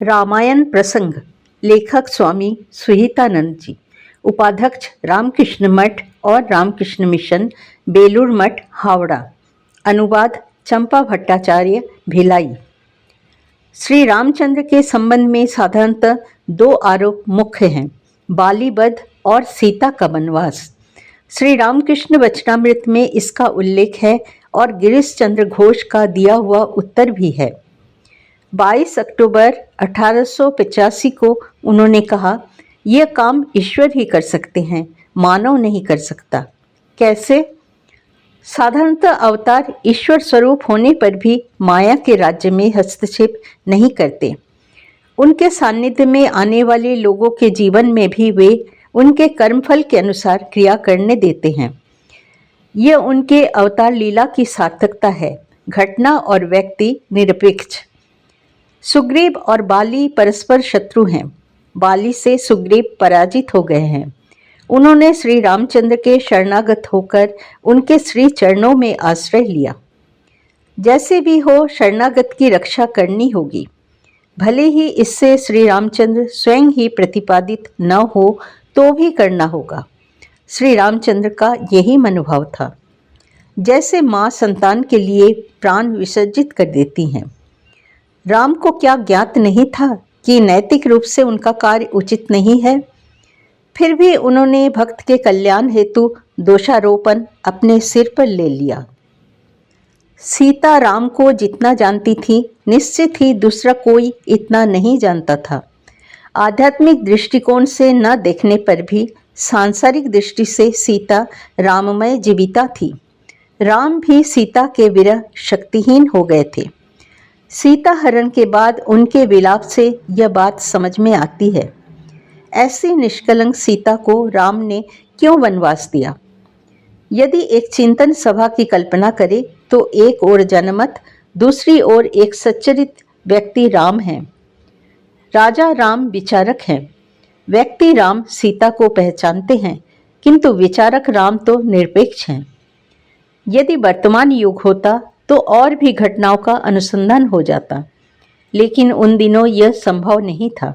रामायण प्रसंग। लेखक स्वामी सुहितानंद जी। उपाध्यक्ष रामकृष्ण मठ और रामकृष्ण मिशन, बेलूर मठ, हावड़ा। अनुवाद चंपा भट्टाचार्य, भिलाई। श्री रामचंद्र के संबंध में साधारणतः दो आरोप मुख्य हैं, बाली वध और सीता का वनवास। श्री रामकृष्ण वचनामृत में इसका उल्लेख है और गिरीश चंद्र घोष का दिया हुआ उत्तर भी है। 22 अक्टूबर 1885 को उन्होंने कहा, यह काम ईश्वर ही कर सकते हैं, मानव नहीं कर सकता। कैसे? साधारणतः अवतार ईश्वर स्वरूप होने पर भी माया के राज्य में हस्तक्षेप नहीं करते। उनके सान्निध्य में आने वाले लोगों के जीवन में भी वे उनके कर्मफल के अनुसार क्रिया करने देते हैं। यह उनके अवतार लीला की सार्थकता है। घटना और व्यक्ति निरपेक्ष। सुग्रीव और बाली परस्पर शत्रु हैं। बाली से सुग्रीव पराजित हो गए हैं। उन्होंने श्री रामचंद्र के शरणागत होकर उनके श्री चरणों में आश्रय लिया। जैसे भी हो, शरणागत की रक्षा करनी होगी, भले ही इससे श्री रामचंद्र स्वयं ही प्रतिपादित न हो तो भी करना होगा। श्री रामचंद्र का यही मनोभाव था। जैसे माँ संतान के लिए प्राण विसर्जित कर देती हैं। राम को क्या ज्ञात नहीं था कि नैतिक रूप से उनका कार्य उचित नहीं है? फिर भी उन्होंने भक्त के कल्याण हेतु दोषारोपण अपने सिर पर ले लिया। सीता राम को जितना जानती थी, निश्चित ही दूसरा कोई इतना नहीं जानता था। आध्यात्मिक दृष्टिकोण से न देखने पर भी सांसारिक दृष्टि से सीता राममय जीविता थी। राम भी सीता के विरह शक्तिहीन हो गए थे। सीता हरण के बाद उनके विलाप से यह बात समझ में आती है। ऐसी निष्कलंक सीता को राम ने क्यों वनवास दिया? यदि एक चिंतन सभा की कल्पना करे तो एक ओर जनमत, दूसरी ओर एक सच्चरित व्यक्ति राम हैं। राजा राम विचारक हैं। व्यक्ति राम सीता को पहचानते हैं, किंतु विचारक राम तो निरपेक्ष हैं। यदि वर्तमान युग होता तो और भी घटनाओं का अनुसंधान हो जाता, लेकिन उन दिनों यह संभव नहीं था।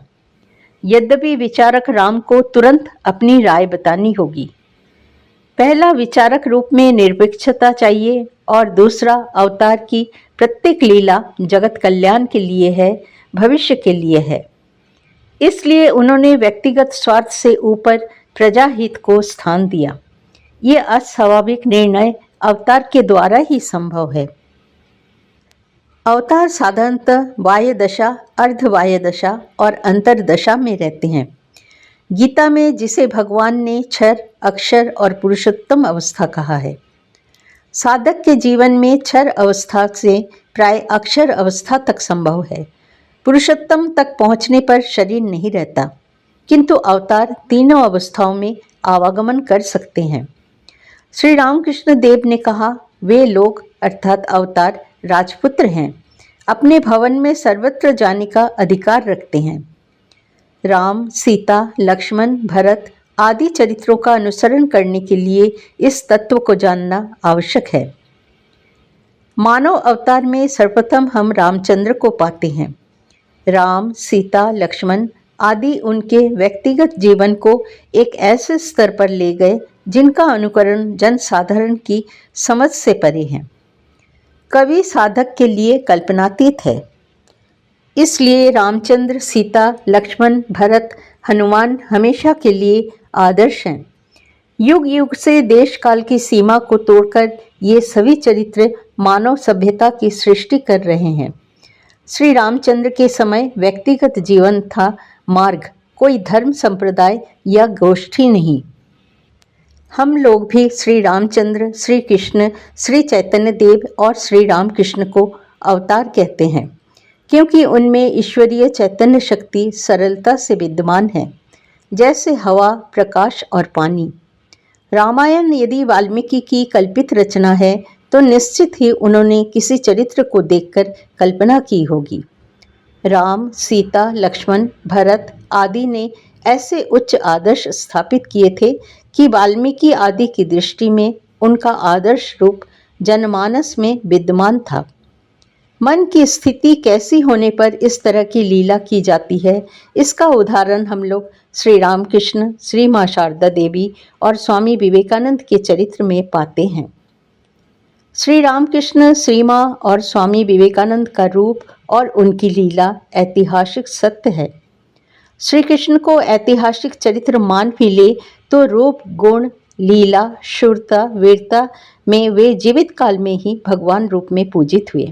यद्यपि विचारक राम को तुरंत अपनी राय बतानी होगी। पहला, विचारक रूप में निरपेक्षता चाहिए, और दूसरा, अवतार की प्रत्येक लीला जगत कल्याण के लिए है, भविष्य के लिए है। इसलिए उन्होंने व्यक्तिगत स्वार्थ से ऊपर प्रजाहित को स्थान दिया। ये अस्वाभाविक निर्णय अवतार के द्वारा ही संभव है। अवतार साधारणतः वाह्य दशा, अर्धवाह्य दशा और अंतर्दशा में रहते हैं। गीता में जिसे भगवान ने क्षर, अक्षर और पुरुषोत्तम अवस्था कहा है, साधक के जीवन में क्षर अवस्था से प्राय अक्षर अवस्था तक संभव है। पुरुषोत्तम तक पहुंचने पर शरीर नहीं रहता, किंतु अवतार तीनों अवस्थाओं में आवागमन कर सकते हैं। श्री रामकृष्ण देव ने कहा, वे लोग अर्थात अवतार राजपुत्र हैं, अपने भवन में सर्वत्र जाने का अधिकार रखते हैं। राम, सीता, लक्ष्मण, भरत आदि चरित्रों का अनुसरण करने के लिए इस तत्व को जानना आवश्यक है। मानव अवतार में सर्वप्रथम हम रामचंद्र को पाते हैं। राम, सीता, लक्ष्मण आदि उनके व्यक्तिगत जीवन को एक ऐसे स्तर पर ले गए जिनका अनुकरण जनसाधारण की समझ से परे है। कवि साधक के लिए कल्पनातीत है। इसलिए रामचंद्र, सीता, लक्ष्मण, भरत, हनुमान हमेशा के लिए आदर्श हैं। युग युग से देश काल की सीमा को तोड़कर ये सभी चरित्र मानव सभ्यता की सृष्टि कर रहे हैं। श्री रामचंद्र के समय व्यक्तिगत जीवन था मार्ग, कोई धर्म संप्रदाय या गोष्ठी नहीं। हम लोग भी श्री रामचंद्र, श्री कृष्ण, श्री चैतन्य देव और श्री रामकृष्ण को अवतार कहते हैं, क्योंकि उनमें ईश्वरीय चैतन्य शक्ति सरलता से विद्यमान है, जैसे हवा, प्रकाश और पानी। रामायण यदि वाल्मीकि की कल्पित रचना है तो निश्चित ही उन्होंने किसी चरित्र को देखकर कल्पना की होगी। राम, सीता, लक्ष्मण, भरत आदि ने ऐसे उच्च आदर्श स्थापित किए थे कि वाल्मीकि आदि की दृष्टि में उनका आदर्श रूप जनमानस में विद्यमान था। मन की स्थिति कैसी होने पर इस तरह की लीला की जाती है, इसका उदाहरण हम लोग श्री रामकृष्ण, श्री माँ शारदा देवी और स्वामी विवेकानंद के चरित्र में पाते हैं। श्री रामकृष्ण, श्री माँ और स्वामी विवेकानंद का रूप और उनकी लीला ऐतिहासिक सत्य है। श्री कृष्ण को ऐतिहासिक चरित्र मान भी ले तो रूप, गुण, लीला, शूरता, वीरता में वे जीवित काल में ही भगवान रूप में पूजित हुए।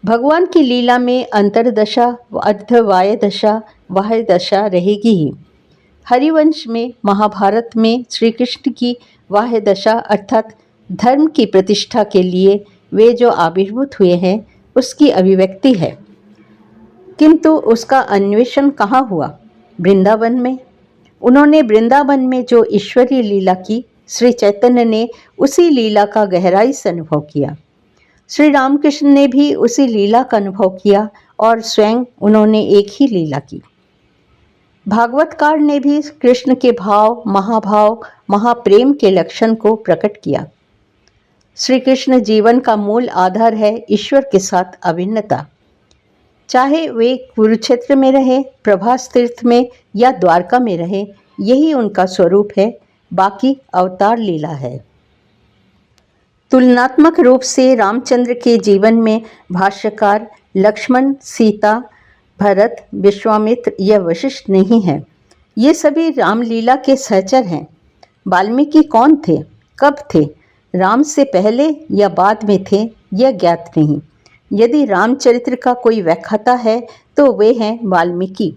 भगवान की लीला में अंतरदशा, अर्धवाय दशा, वाह्य दशा रहेगी ही। हरिवंश में, महाभारत में श्री कृष्ण की वाह्य दशा अर्थात धर्म की प्रतिष्ठा के लिए वे जो आविर्भूत हुए हैं उसकी अभिव्यक्ति है। किंतु उसका अन्वेषण कहाँ हुआ? वृंदावन में। उन्होंने वृंदावन में जो ईश्वरीय लीला की, श्री चैतन्य ने उसी लीला का गहराई से अनुभव किया। श्री रामकृष्ण ने भी उसी लीला का अनुभव किया और स्वयं उन्होंने एक ही लीला की। भागवतकार ने भी कृष्ण के भाव, महाभाव, महाप्रेम के लक्षण को प्रकट किया। श्री कृष्ण जीवन का मूल आधार है ईश्वर के साथ अभिन्नता। चाहे वे कुरुक्षेत्र में रहे, प्रभास तीर्थ में या द्वारका में रहे, यही उनका स्वरूप है, बाकी अवतार लीला है। तुलनात्मक रूप से रामचंद्र के जीवन में भाष्यकार लक्ष्मण, सीता, भरत, विश्वामित्र या वशिष्ठ नहीं हैं। ये सभी रामलीला के सहचर हैं। वाल्मीकि कौन थे, कब थे, राम से पहले या बाद में थे, यह ज्ञात नहीं। यदि रामचरित्र का कोई व्याख्याता है तो वे हैं वाल्मीकि।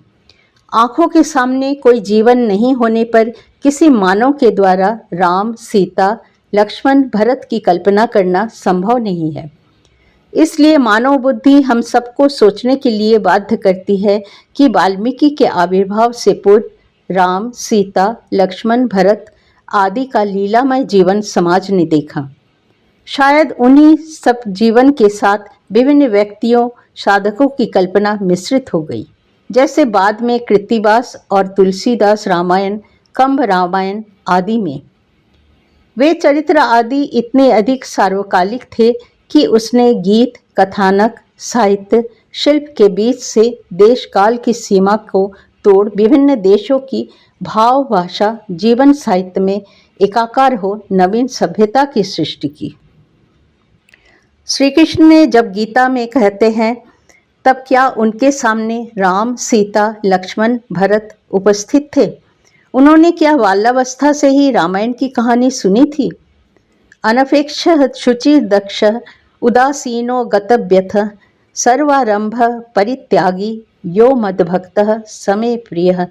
आँखों के सामने कोई जीवन नहीं होने पर किसी मानव के द्वारा राम, सीता, लक्ष्मण, भरत की कल्पना करना संभव नहीं है। इसलिए मानव बुद्धि हम सबको सोचने के लिए बाध्य करती है कि वाल्मीकि के आविर्भाव से पूर्व राम, सीता, लक्ष्मण, भरत आदि का लीलामय जीवन समाज ने देखा। शायद उन्हीं सब जीवन के साथ विभिन्न व्यक्तियों, साधकों की कल्पना मिश्रित हो गई, जैसे बाद में कृत्तिवास और तुलसीदास रामायण, कंभ रामायण आदि में। वे चरित्र आदि इतने अधिक सार्वकालिक थे कि उसने गीत, कथानक, साहित्य, शिल्प के बीच से देश काल की सीमा को तोड़ विभिन्न देशों की भाव, भाषा, जीवन साहित्य में एकाकार हो नवीन सभ्यता की सृष्टि की। श्री कृष्ण ने जब गीता में कहते हैं, तब क्या उनके सामने राम, सीता, लक्ष्मण, भरत उपस्थित थे? उन्होंने क्या बाल्यावस्था से ही रामायण की कहानी सुनी थी? अनपेक्ष शुचि दक्ष उदासीनो गतव्यथ सर्वारंभ परित्यागी यो मद्भक्तः समे प्रियः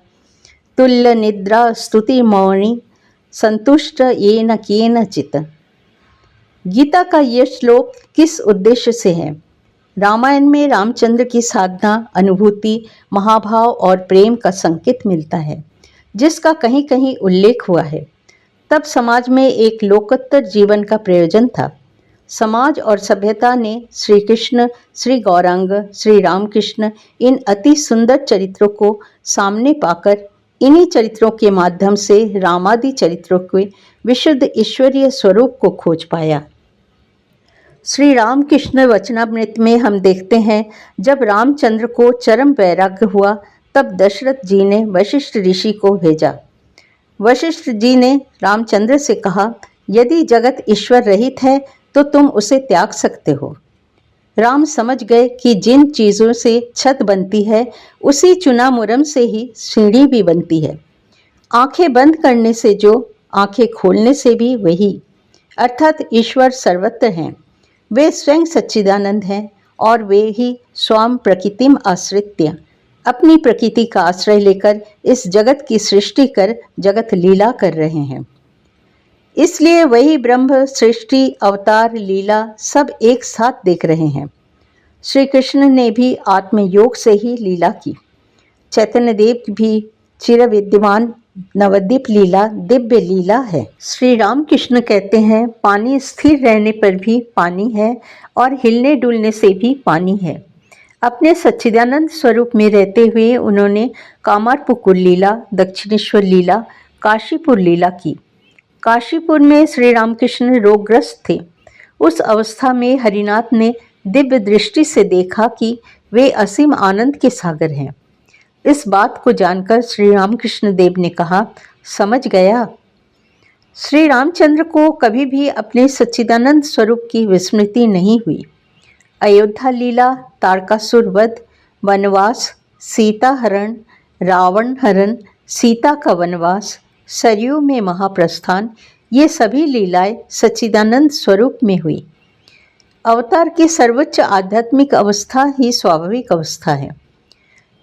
तुल्य निद्रा स्तुति मौनी संतुष्ट येन केनचित्। गीता का यह श्लोक किस उद्देश्य से है? रामायण में रामचंद्र की साधना, अनुभूति, महाभाव और प्रेम का संकेत मिलता है, जिसका कहीं कहीं उल्लेख हुआ है। तब समाज में एक लोकोत्तर जीवन का प्रयोजन था। समाज और सभ्यता ने श्री कृष्ण, श्री गौरांग, श्री रामकृष्ण इन अति सुंदर चरित्रों को सामने पाकर इन्हीं चरित्रों के माध्यम से रामादि चरित्रों के विशुद्ध ईश्वरीय स्वरूप को खोज पाया। श्री रामकृष्ण वचनामृत में हम देखते हैं, जब रामचंद्र को चरम वैराग्य हुआ तब दशरथ जी ने वशिष्ठ ऋषि को भेजा। वशिष्ठ जी ने रामचंद्र से कहा, यदि जगत ईश्वर रहित है तो तुम उसे त्याग सकते हो। राम समझ गए कि जिन चीज़ों से छत बनती है उसी चुना मुरम से ही सीढ़ी भी बनती है। आंखें बंद करने से जो, आंखें खोलने से भी वही, अर्थात ईश्वर सर्वत्र हैं। वे स्वयं सच्चिदानंद हैं और वे ही स्वाम प्रकृतिम आश्रित्य अपनी प्रकृति का आश्रय लेकर इस जगत की सृष्टि कर जगत लीला कर रहे हैं। इसलिए वही ब्रह्म सृष्टि, अवतार, लीला सब एक साथ देख रहे हैं। श्री कृष्ण ने भी आत्मयोग से ही लीला की। चैतन्य देव भी चिर विद्यमान नवद्वीप लीला दिव्य लीला है। श्री रामकृष्ण कहते हैं, पानी स्थिर रहने पर भी पानी है और हिलने डुलने से भी पानी है। अपने सच्चिदानंद स्वरूप में रहते हुए उन्होंने कामारपुकुर लीला, दक्षिणेश्वर लीला, काशीपुर लीला की। काशीपुर में श्री रामकृष्ण रोगग्रस्त थे। उस अवस्था में हरिनाथ ने दिव्य दृष्टि से देखा कि वे असीम आनंद के सागर हैं। इस बात को जानकर श्री रामकृष्ण देव ने कहा, समझ गया। श्री रामचंद्र को कभी भी अपने सच्चिदानंद स्वरूप की विस्मृति नहीं हुई। अयोध्या लीला, तारकासुर वध, वनवास, सीता हरण, रावण हरण, सीता का वनवास, सरयू में महाप्रस्थान, ये सभी लीलाएं सच्चिदानंद स्वरूप में हुई। अवतार की सर्वोच्च आध्यात्मिक अवस्था ही स्वाभाविक अवस्था है,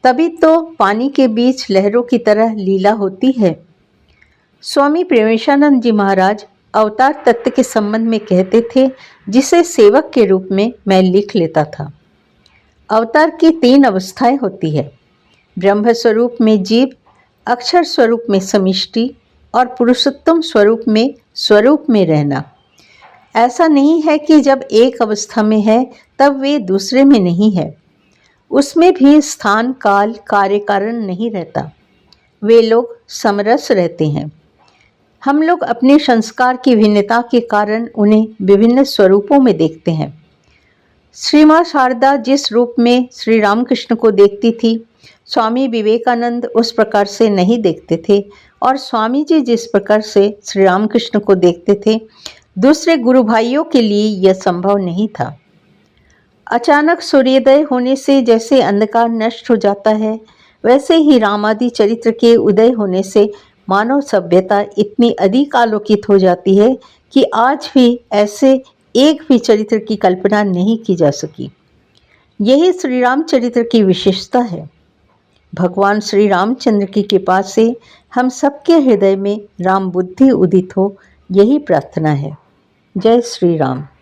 तभी तो पानी के बीच लहरों की तरह लीला होती है। स्वामी प्रेमेशानंद जी महाराज अवतार तत्व के संबंध में कहते थे, जिसे सेवक के रूप में मैं लिख लेता था। अवतार की 3 अवस्थाएं होती है, ब्रह्म स्वरूप में जीव, अक्षर स्वरूप में समिष्टि और पुरुषोत्तम स्वरूप में रहना। ऐसा नहीं है कि जब एक अवस्था में है तब वे दूसरे में नहीं है। उसमें भी स्थान काल कार्य कारण नहीं रहता, वे लोग समरस रहते हैं। हम लोग अपने संस्कार की भिन्नता के कारण उन्हें विभिन्न स्वरूपों में देखते हैं। श्री माँ शारदा जिस रूप में श्री रामकृष्ण को देखती थी, स्वामी विवेकानंद उस प्रकार से नहीं देखते थे, और स्वामी जी जिस प्रकार से श्री रामकृष्ण को देखते थे, दूसरे गुरु भाइयों के लिए यह संभव नहीं था। अचानक सूर्योदय होने से जैसे अंधकार नष्ट हो जाता है, वैसे ही रामादि चरित्र के उदय होने से मानव सभ्यता इतनी अधिक आलोकित हो जाती है कि आज भी ऐसे एक भी चरित्र की कल्पना नहीं की जा सकी। यही श्री रामचरित्र की विशेषता है। भगवान श्री रामचंद्र की कृपा से हम सबके हृदय में राम बुद्धि उदित हो, यही प्रार्थना है। जय श्री राम।